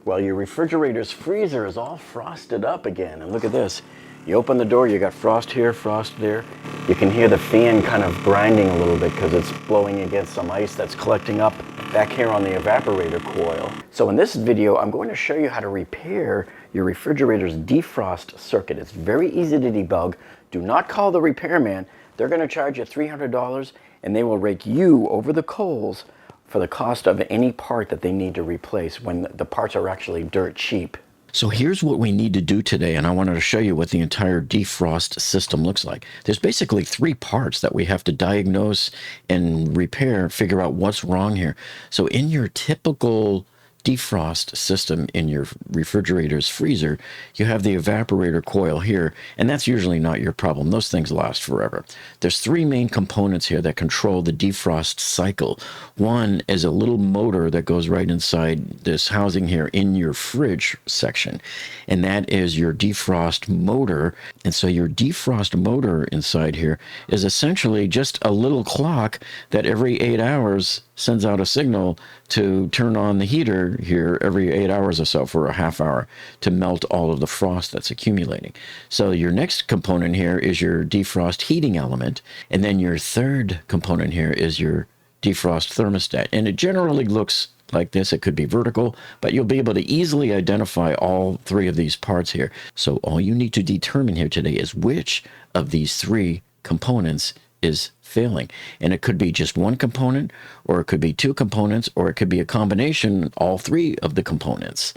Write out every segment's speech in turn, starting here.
Well, your refrigerator's freezer is all frosted up again. And look at this. You open the door, you got frost here, frost there. You can hear the fan kind of grinding a little bit because it's blowing against some ice that's collecting up back here on the evaporator coil. So in this video, I'm going to show you how to repair your refrigerator's defrost circuit. It's very easy to debug. Do not call the repairman. They're going to charge you $300 and they will rake you over the coals for the cost of any part that they need to replace when the parts are actually dirt cheap. So here's what we need to do today, and I wanted to show you what the entire defrost system looks like. There's basically 3 parts that we have to diagnose and repair, figure out what's wrong here. So in your typical defrost system in your refrigerator's freezer, you have the evaporator coil here, and that's usually not your problem. Those things last forever. There's 3 main components here that control the defrost cycle. One is a little motor that goes right inside this housing here in your fridge section, and that is your defrost motor. And so your defrost motor inside here is essentially just a little clock that every 8 hours sends out a signal to turn on the heater here every 8 hours or so for a half hour to melt all of the frost that's accumulating. So your next component here is your defrost heating element, and then your third component here is your defrost thermostat. And it generally looks like this. It could be vertical, but you'll be able to easily identify all 3 of these parts here. So all you need to determine here today is which of these 3 components is failing. And it could be just one component, or it could be 2 components, or it could be a combination, all 3 of the components.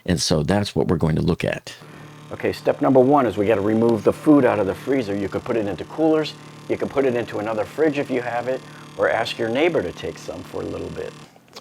And so that's what we're going to look at. Okay, step number 1 is we got to remove the food out of the freezer. You could put it into coolers, you can put it into another fridge if you have it, or ask your neighbor to take some for a little bit.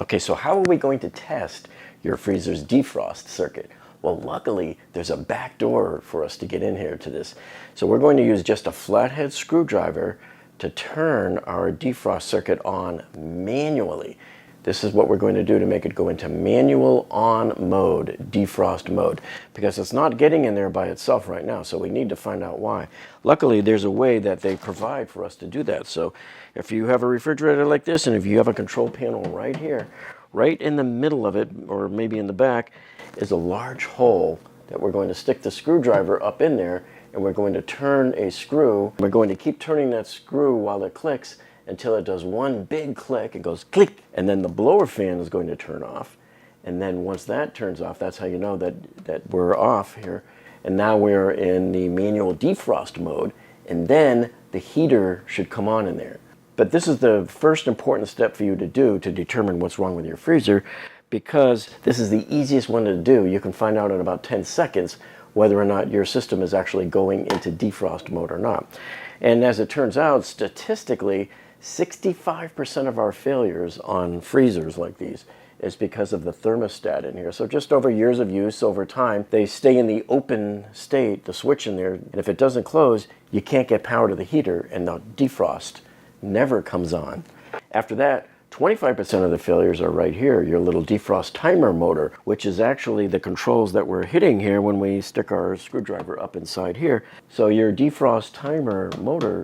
Okay, so how are we going to test your freezer's defrost circuit? Well, luckily, there's a back door for us to get in here to this. So we're going to use just a flathead screwdriver to turn our defrost circuit on manually. This is what we're going to do to make it go into manual on mode, defrost mode, because it's not getting in there by itself right now, so we need to find out why. Luckily, there's a way that they provide for us to do that. So if you have a refrigerator like this, and if you have a control panel right here, right in the middle of it, or maybe in the back, is a large hole that we're going to stick the screwdriver up in there, and we're going to turn a screw. We're going to keep turning that screw while it clicks until it does one big click. It goes click, and then the blower fan is going to turn off. And then once that turns off, that's how you know that we're off here. And now we're in the manual defrost mode, and then the heater should come on in there. But this is the first important step for you to do to determine what's wrong with your freezer, because this is the easiest one to do. You can find out in about 10 seconds whether or not your system is actually going into defrost mode or not. And as it turns out, statistically, 65% of our failures on freezers like these is because of the thermostat in here. So just over years of use, over time, they stay in the open state, the switch in there, and if it doesn't close, you can't get power to the heater, and the defrost never comes on. After that, 25% of the failures are right here, your little defrost timer motor, which is actually the controls that we're hitting here when we stick our screwdriver up inside here. So your defrost timer motor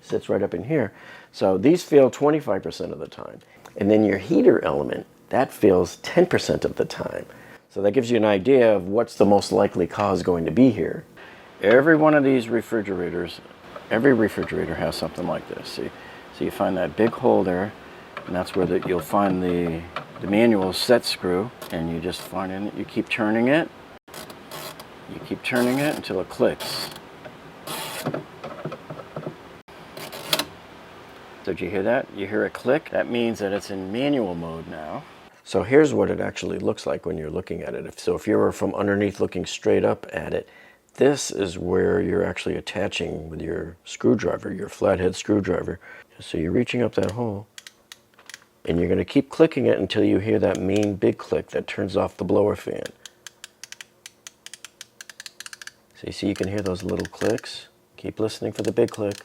sits right up in here. So these fail 25% of the time. And then your heater element, that fails 10% of the time. So that gives you an idea of what's the most likely cause going to be here. Every one of these refrigerators, every refrigerator has something like this. See? So you find that big hole there, and that's where you'll find the manual set screw, and you just find it, you keep turning it, until it clicks. So did you hear that? You hear it click? That means that it's in manual mode now. So here's what it actually looks like when you're looking at it. So if you were from underneath looking straight up at it, this is where you're actually attaching with your screwdriver, your flathead screwdriver. So you're reaching up that hole, and you're going to keep clicking it until you hear that main big click that turns off the blower fan. So you see, you can hear those little clicks. Keep listening for the big click.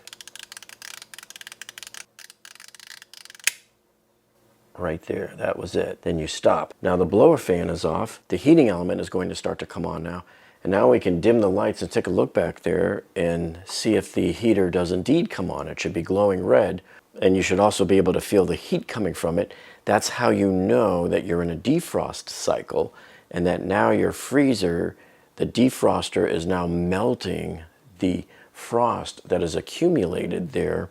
Right there, that was it. Then you stop. Now the blower fan is off. The heating element is going to start to come on now. And now we can dim the lights and take a look back there and see if the heater does indeed come on. It should be glowing red. And you should also be able to feel the heat coming from it. That's how you know that you're in a defrost cycle, and that now your freezer, the defroster, is now melting the frost that is accumulated there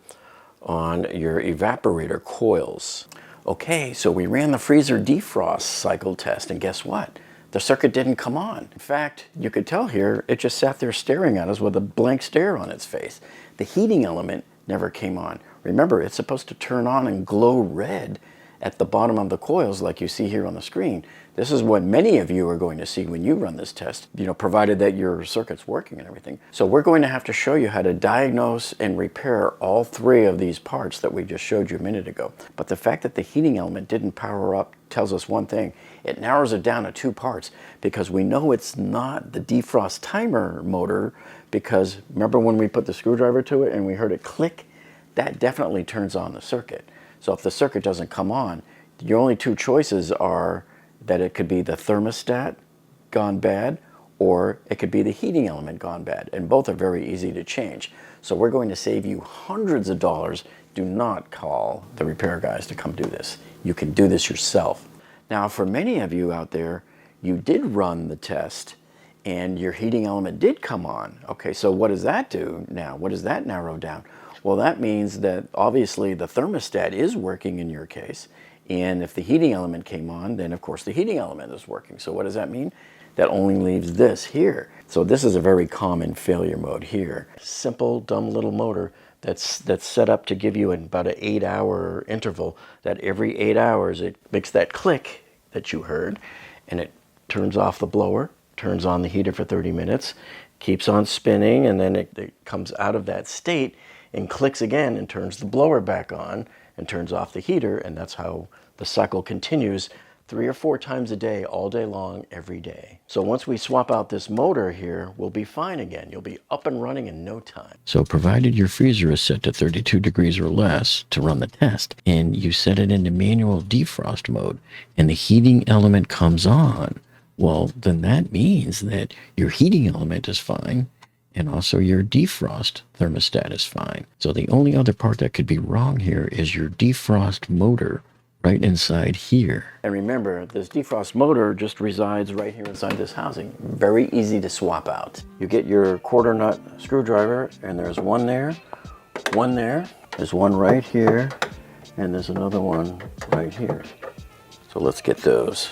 on your evaporator coils. Okay, so we ran the freezer defrost cycle test, and guess what? The circuit didn't come on. In fact, you could tell here, it just sat there staring at us with a blank stare on its face. The heating element never came on. Remember, it's supposed to turn on and glow red at the bottom of the coils like you see here on the screen. This is what many of you are going to see when you run this test, provided that your circuit's working and everything. So we're going to have to show you how to diagnose and repair all three of these parts that we just showed you a minute ago. But the fact that the heating element didn't power up tells us one thing. It narrows it down to two parts, because we know it's not the defrost timer motor, because remember when we put the screwdriver to it and we heard it click? That definitely turns on the circuit. So if the circuit doesn't come on, your only two choices are that it could be the thermostat gone bad, or it could be the heating element gone bad, and both are very easy to change. So we're going to save you hundreds of dollars. Do not call the repair guys to come do this. You can do this yourself. Now, for many of you out there, you did run the test and your heating element did come on. Okay, so what does that do now? What does that narrow down? Well, that means that obviously the thermostat is working in your case. And if the heating element came on, then of course the heating element is working. So what does that mean? That only leaves this here. So this is a very common failure mode here. Simple, dumb little motor that's set up to give you about an 8-hour interval, that every 8 hours it makes that click that you heard, and it turns off the blower, turns on the heater for 30 minutes, keeps on spinning, and then it comes out of that state and clicks again and turns the blower back on and turns off the heater, and that's how the cycle continues 3 or 4 times a day, all day long, every day. So once we swap out this motor here, we'll be fine again. You'll be up and running in no time. So provided your freezer is set to 32 degrees or less to run the test, and you set it into manual defrost mode, and the heating element comes on, well, then that means that your heating element is fine, and also your defrost thermostat is fine. So the only other part that could be wrong here is your defrost motor right inside here. And remember, this defrost motor just resides right here inside this housing. Very easy to swap out. You get your quarter nut screwdriver, and there's one there, there's one right here, and there's another one right here. So let's get those.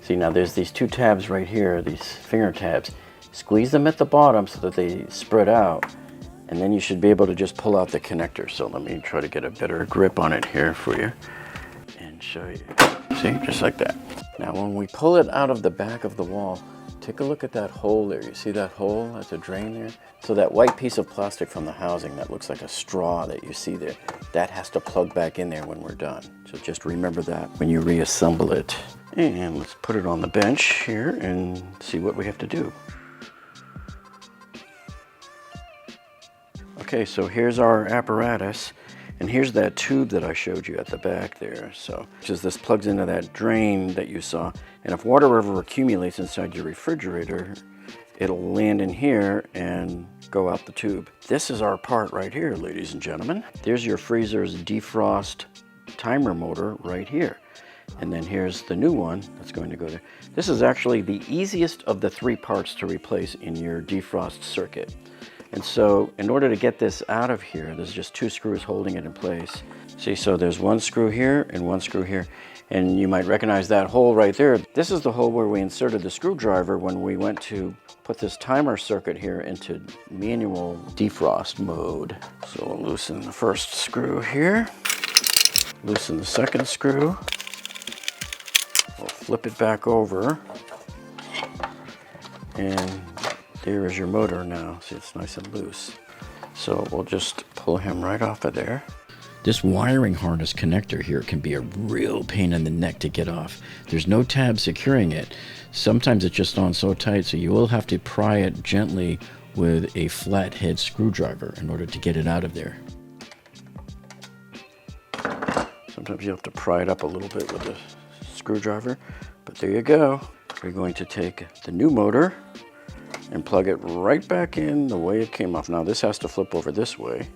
See, now there's these two tabs right here, these finger tabs. Squeeze them at the bottom so that they spread out, and then you should be able to just pull out the connector. So let me try to get a better grip on it here for you and show you. See, just like that. Now when we pull it out of the back of the wall, take a look at that hole there. You see that hole? That's a drain there. So that white piece of plastic from the housing that looks like a straw that you see there, that has to plug back in there when we're done. So just remember that when you reassemble it. And let's put it on the bench here and see what we have to do. Okay, so here's our apparatus, and here's that tube that I showed you at the back there. So just this plugs into that drain that you saw, and if water ever accumulates inside your refrigerator, it'll land in here and go out the tube. This is our part right here, ladies and gentlemen. There's your freezer's defrost timer motor right here. And then here's the new one that's going to go there. This is actually the easiest of the 3 parts to replace in your defrost circuit. And so in order to get this out of here, there's just 2 screws holding it in place. See, so there's 1 screw here and 1 screw here. And you might recognize that hole right there. This is the hole where we inserted the screwdriver when we went to put this timer circuit here into manual defrost mode. So we'll loosen the first screw here, loosen the second screw. We'll flip it back over, and there is your motor now. See, it's nice and loose. So we'll just pull him right off of there. This wiring harness connector here can be a real pain in the neck to get off. There's no tab securing it. Sometimes it's just on so tight, so you will have to pry it gently with a flathead screwdriver in order to get it out of there. Sometimes you have to pry it up a little bit with a screwdriver, But there you go. We're going to take the new motor and plug it right back in the way it came off. Now this has to flip over this way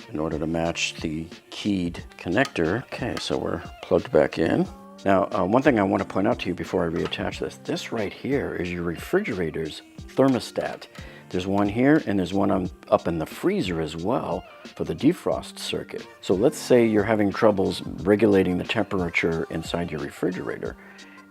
in order to match the keyed connector. Okay, so we're plugged back in. Now, one thing I want to point out to you before I reattach this right here is your refrigerator's thermostat. There's one here and there's one up in the freezer as well for the defrost circuit. So let's say you're having troubles regulating the temperature inside your refrigerator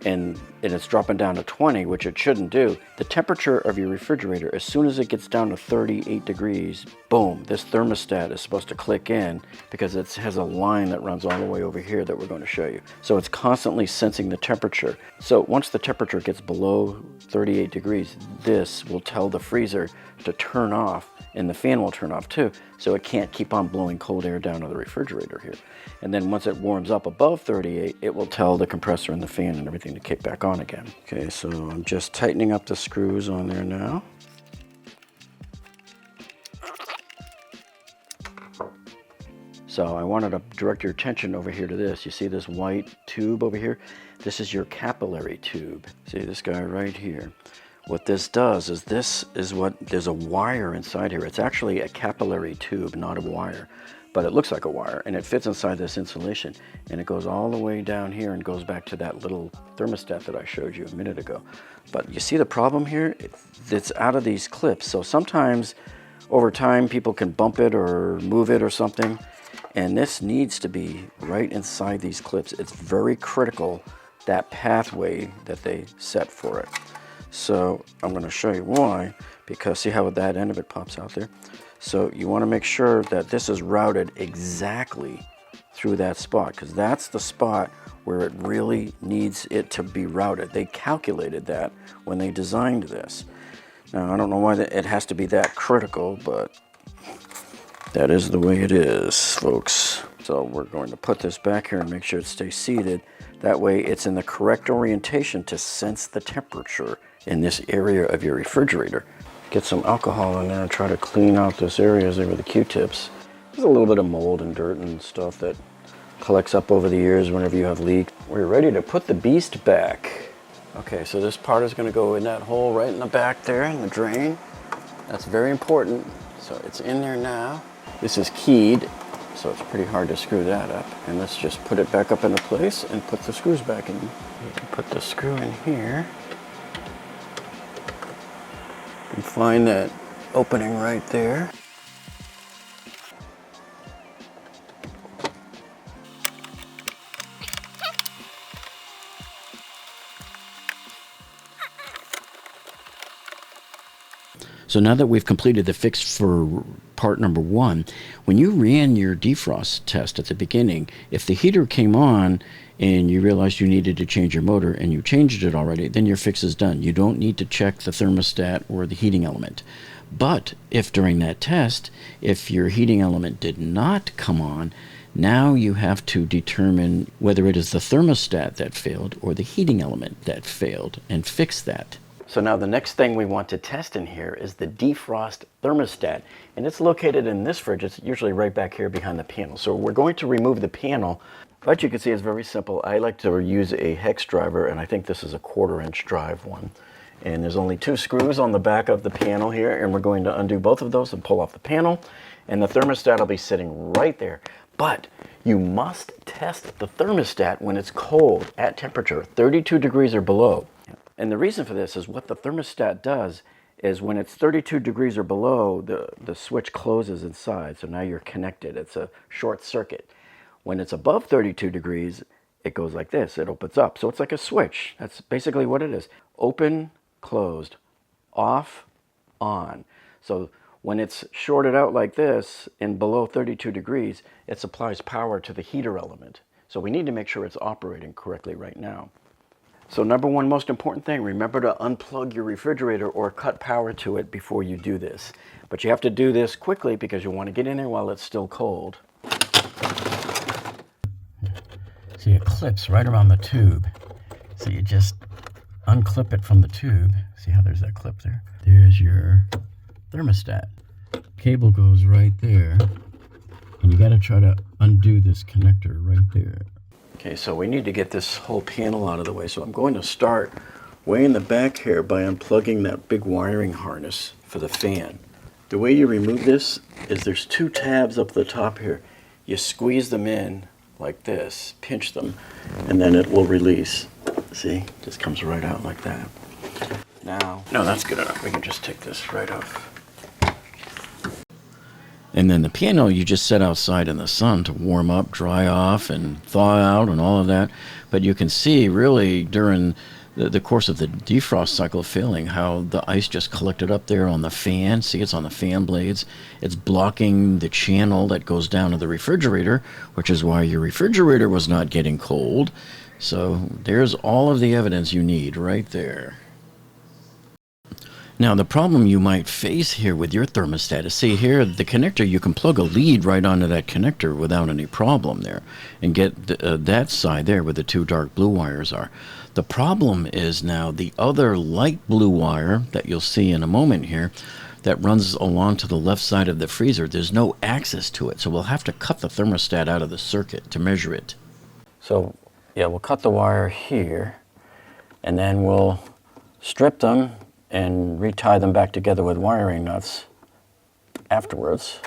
and it's dropping down to 20, which it shouldn't do. The temperature of your refrigerator, as soon as it gets down to 38 degrees, boom, this thermostat is supposed to click in because it has a line that runs all the way over here that we're going to show you. So it's constantly sensing the temperature. So once the temperature gets below 38 degrees, this will tell the freezer to turn off, and the fan will turn off too, so it can't keep on blowing cold air down to the refrigerator here. And then once it warms up above 38, it will tell the compressor and the fan and everything to kick back on again. Okay, so I'm just tightening up the screws on there now. So I wanted to direct your attention over here to this. You see this white tube over here? This is your capillary tube. See this guy right here? What this does is there's a wire inside here. It's actually a capillary tube, not a wire, but it looks like a wire, and it fits inside this insulation, and it goes all the way down here and goes back to that little thermostat that I showed you a minute ago. But you see the problem here? It's out of these clips, so sometimes over time people can bump it or move it or something, and this needs to be right inside these clips. It's very critical, that pathway that they set for it. So I'm going to show you why, because see how that end of it pops out there? So you want to make sure that this is routed exactly through that spot, because that's the spot where it really needs it to be routed. They calculated that when they designed this. Now I don't know why it has to be that critical, but that is the way it is, folks. So we're going to put this back here and make sure it stays seated. That way it's in the correct orientation to sense the temperature in this area of your refrigerator. Get some alcohol in there and try to clean out this area with the Q-tips. There's a little bit of mold and dirt and stuff that collects up over the years whenever you have leaks. We're ready to put the beast back. Okay, so this part is going to go in that hole right in the back there in the drain. That's very important. So it's in there now. This is keyed, so it's pretty hard to screw that up. And let's just put it back up into place and put the screws back in. You can put the screw in here. And find that opening right there. So now that we've completed the fix for part number 1, when you ran your defrost test at the beginning, if the heater came on and you realized you needed to change your motor and you changed it already, then your fix is done. You don't need to check the thermostat or the heating element. But if during that test, if your heating element did not come on, now you have to determine whether it is the thermostat that failed or the heating element that failed and fix that. So now the next thing we want to test in here is the defrost thermostat, and it's located in this fridge. It's usually right back here behind the panel. So we're going to remove the panel, but you can see it's very simple. I like to use a hex driver, and I think this is a 1/4-inch drive one. And there's only 2 screws on the back of the panel here, and we're going to undo both of those and pull off the panel, and the thermostat will be sitting right there. But you must test the thermostat when it's cold at temperature, 32 degrees or below. And the reason for this is what the thermostat does is when it's 32 degrees or below, the switch closes inside. So now you're connected. It's a short circuit. When it's above 32 degrees, it goes like this. It opens up. So it's like a switch. That's basically what it is. Open, closed, off, on. So when it's shorted out like this and below 32 degrees, it supplies power to the heater element. So we need to make sure it's operating correctly right now. So number 1 most important thing, remember to unplug your refrigerator or cut power to it before you do this. But you have to do this quickly because you want to get in there while it's still cold. See, it clips right around the tube. So you just unclip it from the tube. See how there's that clip there? There's your thermostat. Cable goes right there. And you got to try to undo this connector right there. Okay, so we need to get this whole panel out of the way. So I'm going to start way in the back here by unplugging that big wiring harness for the fan. The way you remove this is there's two tabs up the top here. You squeeze them in like this, pinch them, and then it will release. See, just comes right out like that. Now, no, that's good enough. We can just take this right off. And then the panel you just set outside in the sun to warm up, dry off, and thaw out and all of that. But you can see really during the course of the defrost cycle failing how the ice just collected up there on the fan. See, it's on the fan blades. It's blocking the channel that goes down to the refrigerator, which is why your refrigerator was not getting cold. So there's all of the evidence you need right there. Now, the problem you might face here with your thermostat is, see here, the connector, you can plug a lead right onto that connector without any problem there and get that side there where the two dark blue wires are. The problem is now the other light blue wire that you'll see in a moment here that runs along to the left side of the freezer. There's no access to it, so we'll have to cut the thermostat out of the circuit to measure it. So, yeah, we'll cut the wire here, and then we'll strip them and retie them back together with wiring nuts afterwards.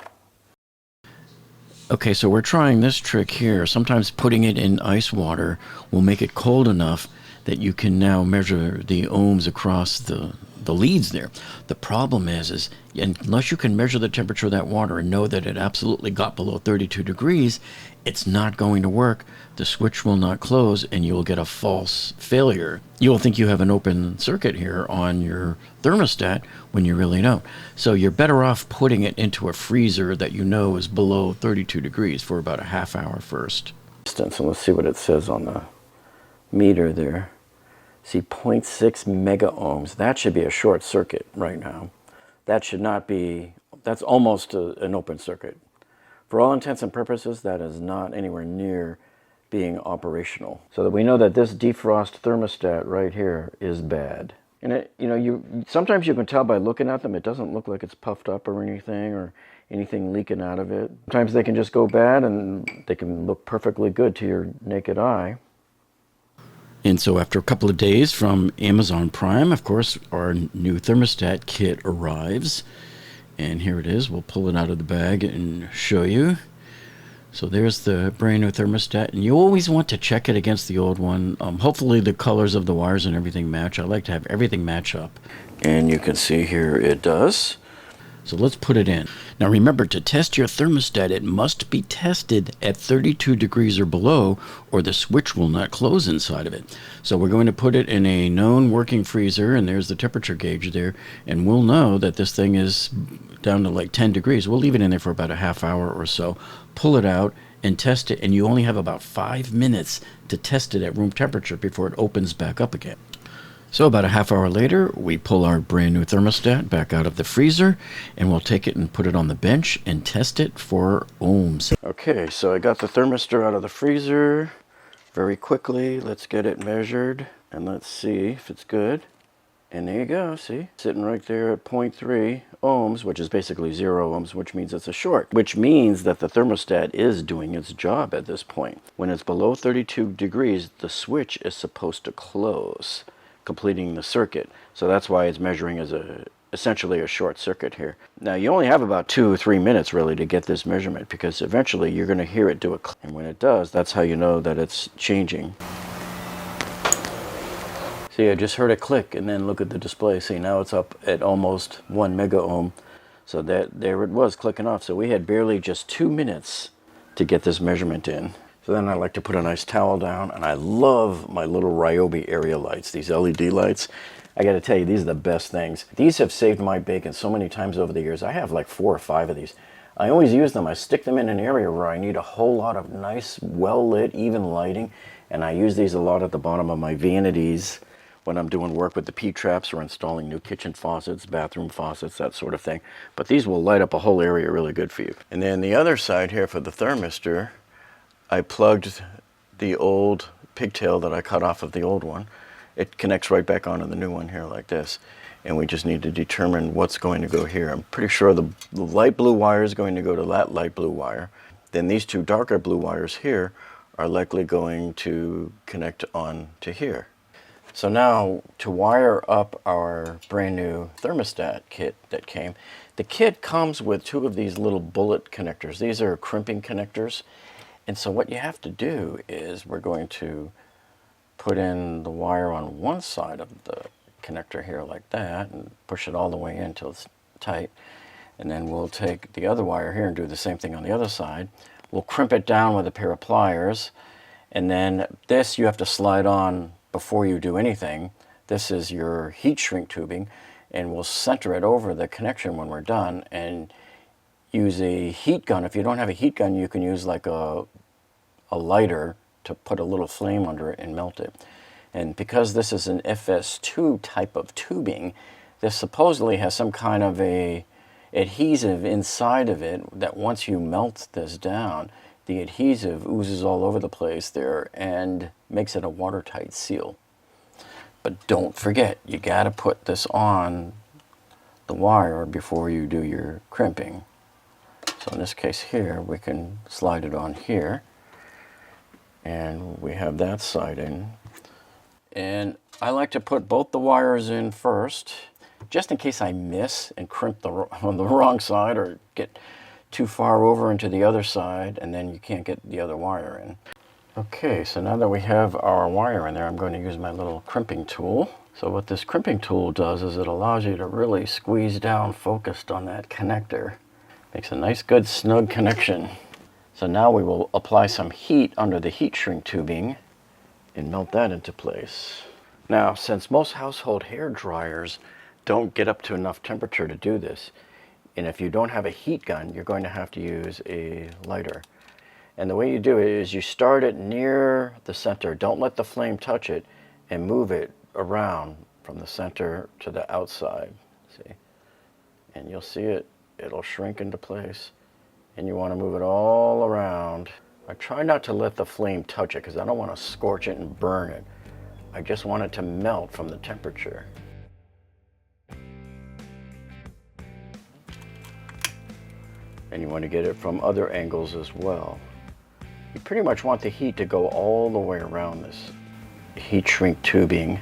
Okay, so we're trying this trick here. Sometimes putting it in ice water will make it cold enough that you can now measure the ohms across the leads there. The problem is unless you can measure the temperature of that water and know that it absolutely got below 32 degrees, it's not going to work. The switch will not close and you'll get a false failure. You'll think you have an open circuit here on your thermostat when you really don't. So you're better off putting it into a freezer that you know is below 32 degrees for about a half hour first. So let's see what it says on the meter there. See, 0.6 mega ohms. That should be a short circuit right now. That should not be, that's almost an open circuit. For all intents and purposes, that is not anywhere near being operational. So that we know that this defrost thermostat right here is bad. And it, sometimes you can tell by looking at them, it doesn't look like it's puffed up or anything leaking out of it. Sometimes they can just go bad and they can look perfectly good to your naked eye. And so after a couple of days from Amazon Prime, of course, our new thermostat kit arrives. And here it is. We'll pull it out of the bag and show you. So there's the brand new thermostat. And you always want to check it against the old one. Hopefully the colors of the wires and everything match. I like to have everything match up. And you can see here it does. So let's put it in. Now remember, to test your thermostat, it must be tested at 32 degrees or below, or the switch will not close inside of it. So we're going to put it in a known working freezer, and there's the temperature gauge there, and we'll know that this thing is down to like 10 degrees. We'll leave it in there for about a half hour or so, pull it out, and test it, and you only have about 5 minutes to test it at room temperature before it opens back up again. So about a half hour later, we pull our brand new thermostat back out of the freezer, and we'll take it and put it on the bench and test it for ohms. Okay, so I got the thermistor out of the freezer very quickly. Let's get it measured, and let's see if it's good. And there you go, see? Sitting right there at 0.3 ohms, which is basically 0 ohms, which means it's a short, which means that the thermostat is doing its job at this point. When it's below 32 degrees, the switch is supposed to close, completing the circuit. So that's why it's measuring as essentially a short circuit here. Now you only have about 2 or 3 minutes really to get this measurement, because eventually you're going to hear it do a click. And when it does, that's how you know that it's changing. See, I just heard it click, and then look at the display. See, now it's up at almost 1 mega ohm. So there it was clicking off. So we had barely just 2 minutes to get this measurement in. So then I like to put a nice towel down, and I love my little Ryobi area lights, these LED lights. I got to tell you, these are the best things. These have saved my bacon so many times over the years. I have like 4 or 5 of these. I always use them. I stick them in an area where I need a whole lot of nice, well-lit, even lighting, and I use these a lot at the bottom of my vanities when I'm doing work with the P-traps or installing new kitchen faucets, bathroom faucets, that sort of thing. But these will light up a whole area really good for you. And then the other side here for the thermistor, I plugged the old pigtail that I cut off of the old one. It connects right back onto the new one here like this. And we just need to determine what's going to go here. I'm pretty sure the light blue wire is going to go to that light blue wire. Then these two darker blue wires here are likely going to connect on to here. So now to wire up our brand new thermostat kit that came, the kit comes with two of these little bullet connectors. These are crimping connectors. And so what you have to do is we're going to put in the wire on one side of the connector here like that and push it all the way in until it's tight. And then we'll take the other wire here and do the same thing on the other side. We'll crimp it down with a pair of pliers. And then this you have to slide on before you do anything. This is your heat shrink tubing, and we'll center it over the connection when we're done and use a heat gun. If you don't have a heat gun, you can use like a lighter to put a little flame under it and melt it. And because this is an FS2 type of tubing, this supposedly has some kind of a adhesive inside of it that once you melt this down, the adhesive oozes all over the place there and makes it a watertight seal. But don't forget, you gotta put this on the wire before you do your crimping. So in this case here, we can slide it on here, and we have that side in. And I like to put both the wires in first, just in case I miss and crimp on the wrong side or get too far over into the other side, and then you can't get the other wire in. Okay, so now that we have our wire in there, I'm going to use my little crimping tool. So what this crimping tool does is it allows you to really squeeze down focused on that connector. Makes a nice good snug connection. So now we will apply some heat under the heat shrink tubing and melt that into place. Now, since most household hair dryers don't get up to enough temperature to do this, and if you don't have a heat gun, you're going to have to use a lighter. And the way you do it is you start it near the center. Don't let the flame touch it, and move it around from the center to the outside. See? And you'll see it'll shrink into place. And you want to move it all around. I try not to let the flame touch it because I don't want to scorch it and burn it. I just want it to melt from the temperature. And you want to get it from other angles as well. You pretty much want the heat to go all the way around this heat shrink tubing.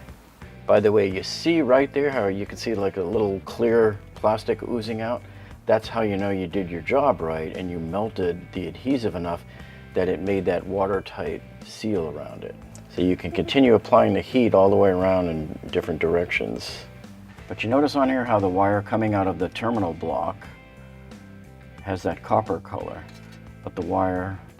By the way, you see right there how you can see like a little clear plastic oozing out? That's how you know you did your job right and you melted the adhesive enough that it made that watertight seal around it. So you can continue applying the heat all the way around in different directions. But you notice on here how the wire coming out of the terminal block has that copper color, but the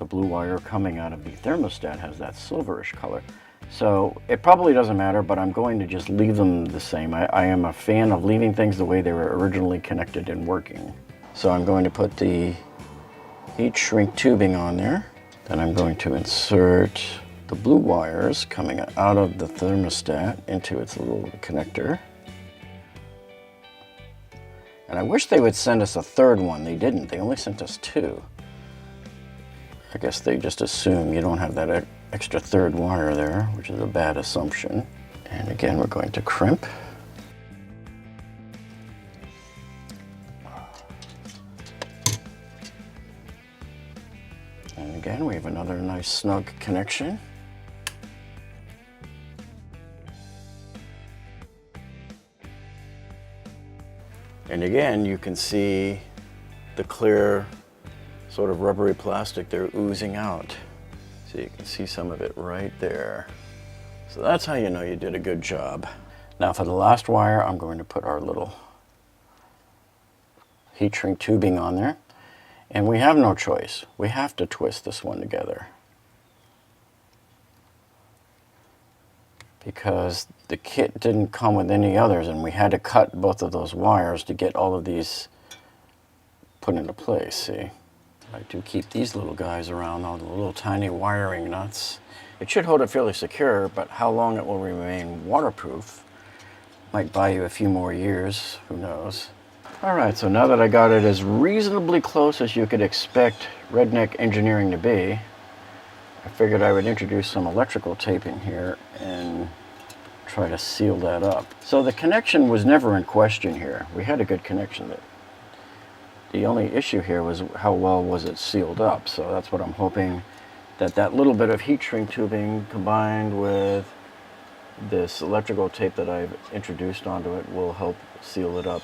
blue wire coming out of the thermostat has that silverish color. So it probably doesn't matter, but I'm going to just leave them the same. I am a fan of leaving things the way they were originally connected and working. So I'm going to put the heat shrink tubing on there. Then I'm going to insert the blue wires coming out of the thermostat into its little connector. And I wish they would send us a third one. They didn't. They only sent us two. I guess they just assume you don't have that extra third wire there, which is a bad assumption. And again, we're going to crimp. And again, we have another nice snug connection. And again, you can see the clear sort of rubbery plastic there oozing out. So you can see some of it right there. So that's how you know you did a good job. Now for the last wire, I'm going to put our little heat shrink tubing on there. And we have no choice. We have to twist this one together, because the kit didn't come with any others, and we had to cut both of those wires to get all of these put into place, see? I do keep these little guys around, all the little tiny wiring nuts. It should hold it fairly secure, but how long it will remain waterproof might buy you a few more years, who knows. All right, so now that I got it as reasonably close as you could expect redneck engineering to be, I figured I would introduce some electrical taping here and try to seal that up. So the connection was never in question here. We had a good connection. The only issue here was how well was it sealed up. So that's what I'm hoping that little bit of heat shrink tubing combined with this electrical tape that I've introduced onto it will help seal it up.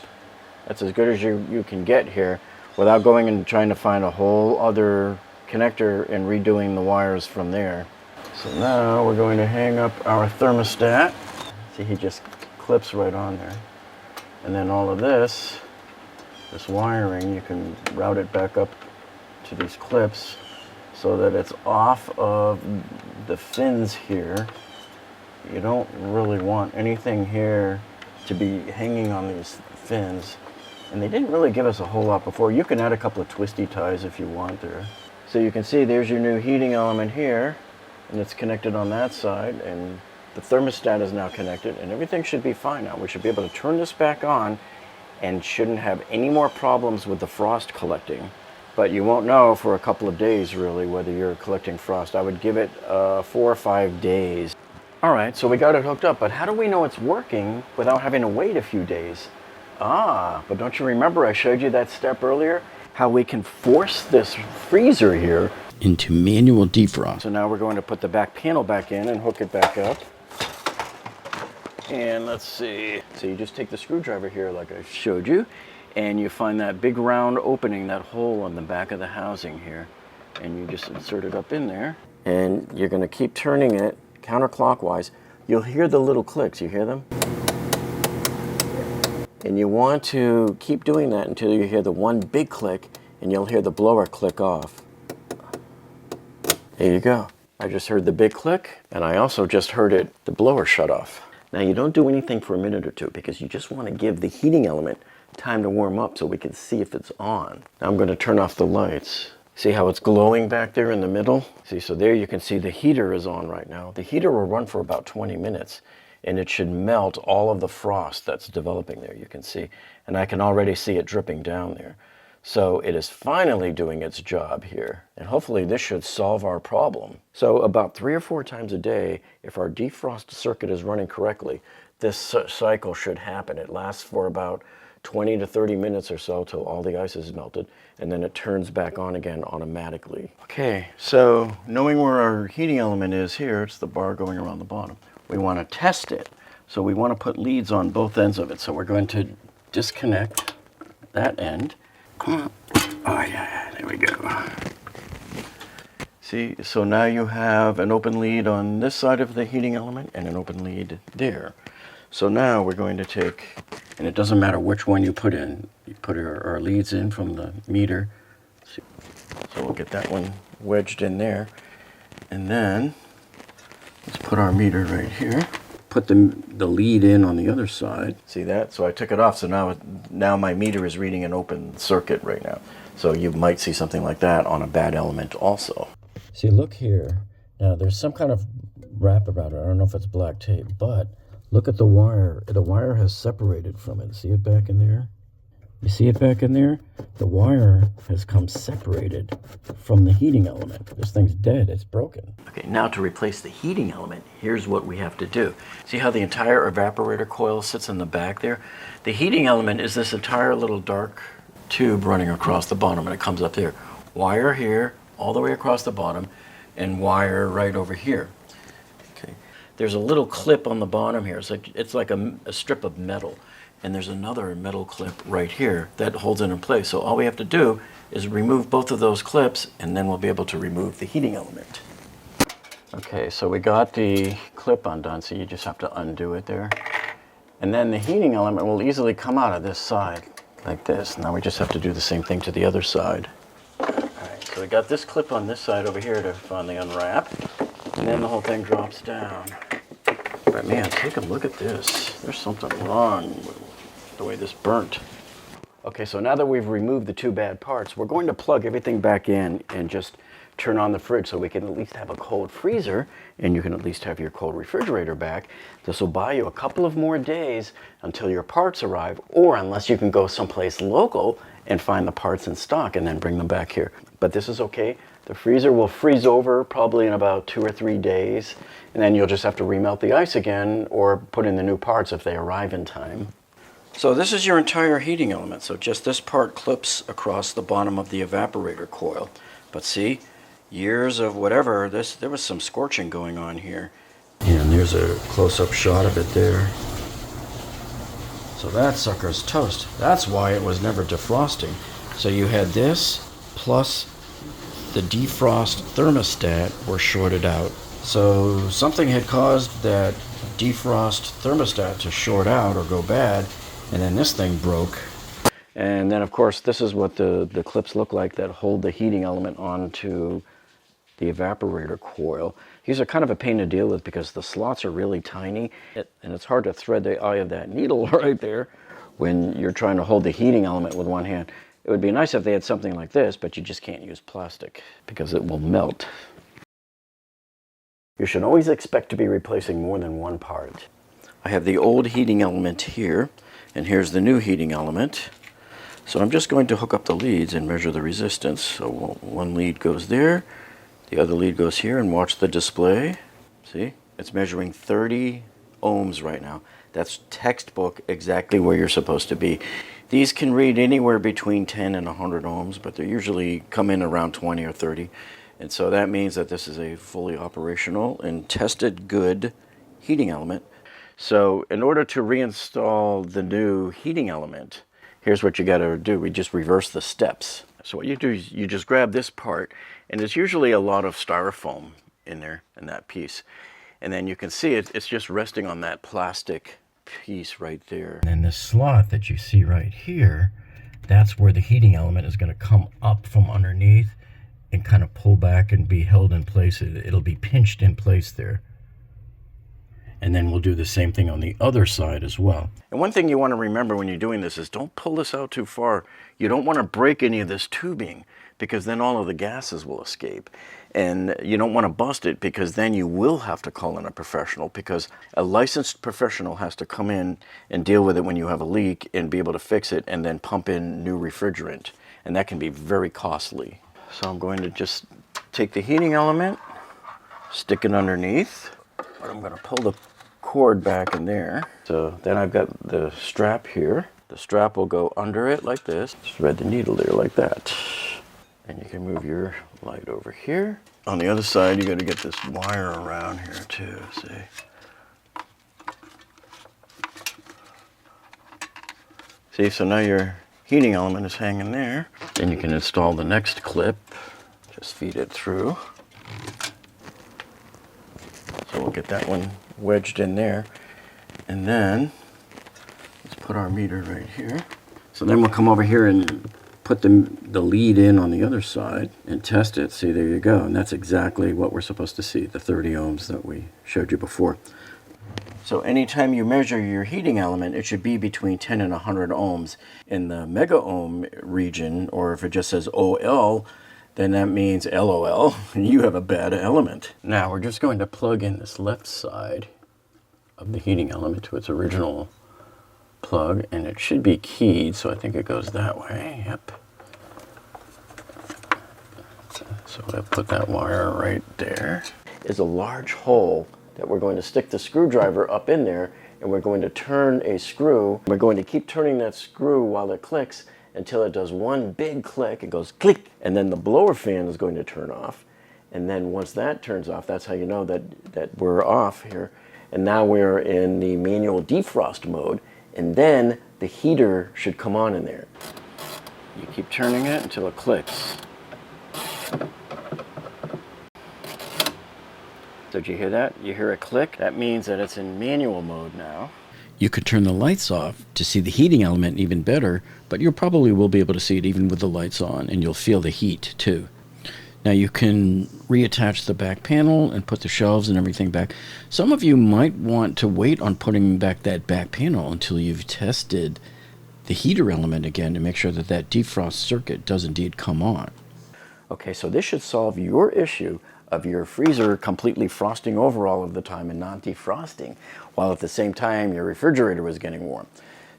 That's as good as you can get here without going and trying to find a whole other connector and redoing the wires from there. So now we're going to hang up our thermostat. See, he just clips right on there. And then all of this wiring, you can route it back up to these clips so that it's off of the fins here. You don't really want anything here to be hanging on these fins. And they didn't really give us a whole lot before. You can add a couple of twisty ties if you want there. So you can see there's your new heating element here, and it's connected on that side, and the thermostat is now connected, and everything should be fine now. We should be able to turn this back on and shouldn't have any more problems with the frost collecting. But you won't know for a couple of days really whether you're collecting frost. I would give it 4 or 5 days. All right, so we got it hooked up, but how do we know it's working without having to wait a few days? But don't you remember I showed you that step earlier? How we can force this freezer here into manual defrost. So now we're going to put the back panel back in and hook it back up. And let's see. So you just take the screwdriver here like I showed you, and you find that big round opening, that hole on the back of the housing here, and you just insert it up in there. And you're going to keep turning it counterclockwise. You'll hear the little clicks. You hear them? And you want to keep doing that until you hear the one big click, and you'll hear the blower click off. There you go. I just heard the big click, and I also just heard the blower shut off. Now you don't do anything for a minute or two because you just want to give the heating element time to warm up so we can see if it's on. Now I'm going to turn off the lights. See how it's glowing back there in the middle? See, so there you can see the heater is on right now. The heater will run for about 20 minutes. And it should melt all of the frost that's developing there, you can see. And I can already see it dripping down there. So it is finally doing its job here. And hopefully this should solve our problem. So about 3 or 4 times a day, if our defrost circuit is running correctly, this cycle should happen. It lasts for about 20 to 30 minutes or so till all the ice is melted, and then it turns back on again automatically. Okay, so knowing where our heating element is here, it's the bar going around the bottom. We want to test it. So we want to put leads on both ends of it. So we're going to disconnect that end. Oh yeah, there we go. See, so now you have an open lead on this side of the heating element and an open lead there. So now we're going to take, and it doesn't matter which one you put in. You put our leads in from the meter. So we'll get that one wedged in there. And then let's put our meter right here. Put the lead in on the other side. See that? So I took it off, so now my meter is reading an open circuit right now. So you might see something like that on a bad element also. See, look here. Now there's some kind of wrap around it. I don't know if it's black tape, but look at the wire. The wire has separated from it. See it back in there? You see it back in there? The wire has come separated from the heating element. This thing's dead, it's broken. Okay, now to replace the heating element, here's what we have to do. See how the entire evaporator coil sits in the back there? The heating element is this entire little dark tube running across the bottom, and it comes up there. Wire here, all the way across the bottom, and wire right over here. Okay. There's a little clip on the bottom here. It's like a strip of metal. And there's another metal clip right here that holds it in place. So all we have to do is remove both of those clips, and then we'll be able to remove the heating element. Okay, so we got the clip undone, so you just have to undo it there. And then the heating element will easily come out of this side, like this. Now we just have to do the same thing to the other side. All right, so we got this clip on this side over here to finally unwrap, and then the whole thing drops down. But man, take a look at this. There's something wrong with the way this burnt. Okay, so now that we've removed the 2 bad parts, we're going to plug everything back in and just turn on the fridge so we can at least have a cold freezer, and you can at least have your cold refrigerator back. This will buy you a couple of more days until your parts arrive, or unless you can go someplace local and find the parts in stock and then bring them back here. But this is okay. The freezer will freeze over probably in about 2 or 3 days, and then you'll just have to remelt the ice again or put in the new parts if they arrive in time. So this is your entire heating element. So just this part clips across the bottom of the evaporator coil. But see, years of whatever, there was some scorching going on here. And there's a close-up shot of it there. So that sucker's toast. That's why it was never defrosting. So you had this plus the defrost thermostat were shorted out. So something had caused that defrost thermostat to short out or go bad, and then this thing broke. And then of course this is what the clips look like that hold the heating element onto the evaporator coil. These are kind of a pain to deal with because the slots are really tiny, and it's hard to thread the eye of that needle right there when you're trying to hold the heating element with one hand. It would be nice if they had something like this, but you just can't use plastic because it will melt. You should always expect to be replacing more than one part. I have the old heating element here, and here's the new heating element. So I'm just going to hook up the leads and measure the resistance. So one lead goes there, the other lead goes here, and watch the display. See, it's measuring 30 ohms right now. That's textbook exactly where you're supposed to be. These can read anywhere between 10 and 100 ohms, but they usually come in around 20 or 30. And so that means that this is a fully operational and tested good heating element. So in order to reinstall the new heating element, here's what you got to do. We just reverse the steps. So what you do is you just grab this part, and there's usually a lot of styrofoam in there, in that piece. And then you can see it's just resting on that plastic piece right there. And then this slot that you see right here, that's where the heating element is going to come up from underneath and kind of pull back and be held in place. It'll be pinched in place there. And then we'll do the same thing on the other side as well. And one thing you want to remember when you're doing this is don't pull this out too far. You don't want to break any of this tubing because then all of the gases will escape. And you don't want to bust it because then you will have to call in a professional, because a licensed professional has to come in and deal with it when you have a leak and be able to fix it and then pump in new refrigerant. And that can be very costly. So I'm going to just take the heating element, stick it underneath. I'm going to pull the cord back in there. So then I've got the strap here. The strap will go under it like this. Thread the needle there like that. And you can move your light over here. On the other side, you got to get this wire around here too, see? See, so now your heating element is hanging there. Then you can install the next clip. Just feed it through. So we'll get that one wedged in there. And then, let's put our meter right here. So then we'll come over here and put the lead in on the other side and test it. See, there you go. And that's exactly what we're supposed to see, the 30 ohms that we showed you before. So anytime you measure your heating element, it should be between 10 and 100 ohms. In the mega ohm region, or if it just says OL, then that means LOL, you have a bad element. Now we're just going to plug in this left side of the heating element to its original plug, and it should be keyed, so I think it goes that way. Yep. So we'll put that wire right there. Is a large hole that we're going to stick the screwdriver up in there, and we're going to turn a screw. We're going to keep turning that screw while it clicks until it does one big click. It goes click, and then the blower fan is going to turn off. And then once that turns off, that's how you know that we're off here. And now we're in the manual defrost mode, and then the heater should come on in there. You keep turning it until it clicks. Did you hear that? You hear a click? That means that it's in manual mode now. You could turn the lights off to see the heating element even better, but you probably will be able to see it even with the lights on, and you'll feel the heat too. Now you can reattach the back panel and put the shelves and everything back. Some of you might want to wait on putting back that back panel until you've tested the heater element again to make sure that that defrost circuit does indeed come on. Okay, so this should solve your issue of your freezer completely frosting over all of the time and not defrosting, while at the same time your refrigerator was getting warm.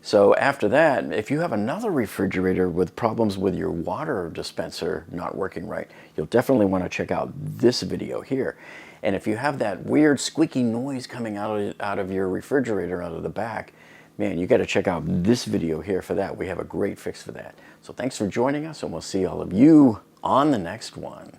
So after that, if you have another refrigerator with problems with your water dispenser not working right, you'll definitely want to check out this video here. And if you have that weird squeaky noise coming out of your refrigerator out of the back, man, you got to check out this video here for that. We have a great fix for that. So thanks for joining us, and we'll see all of you on the next one.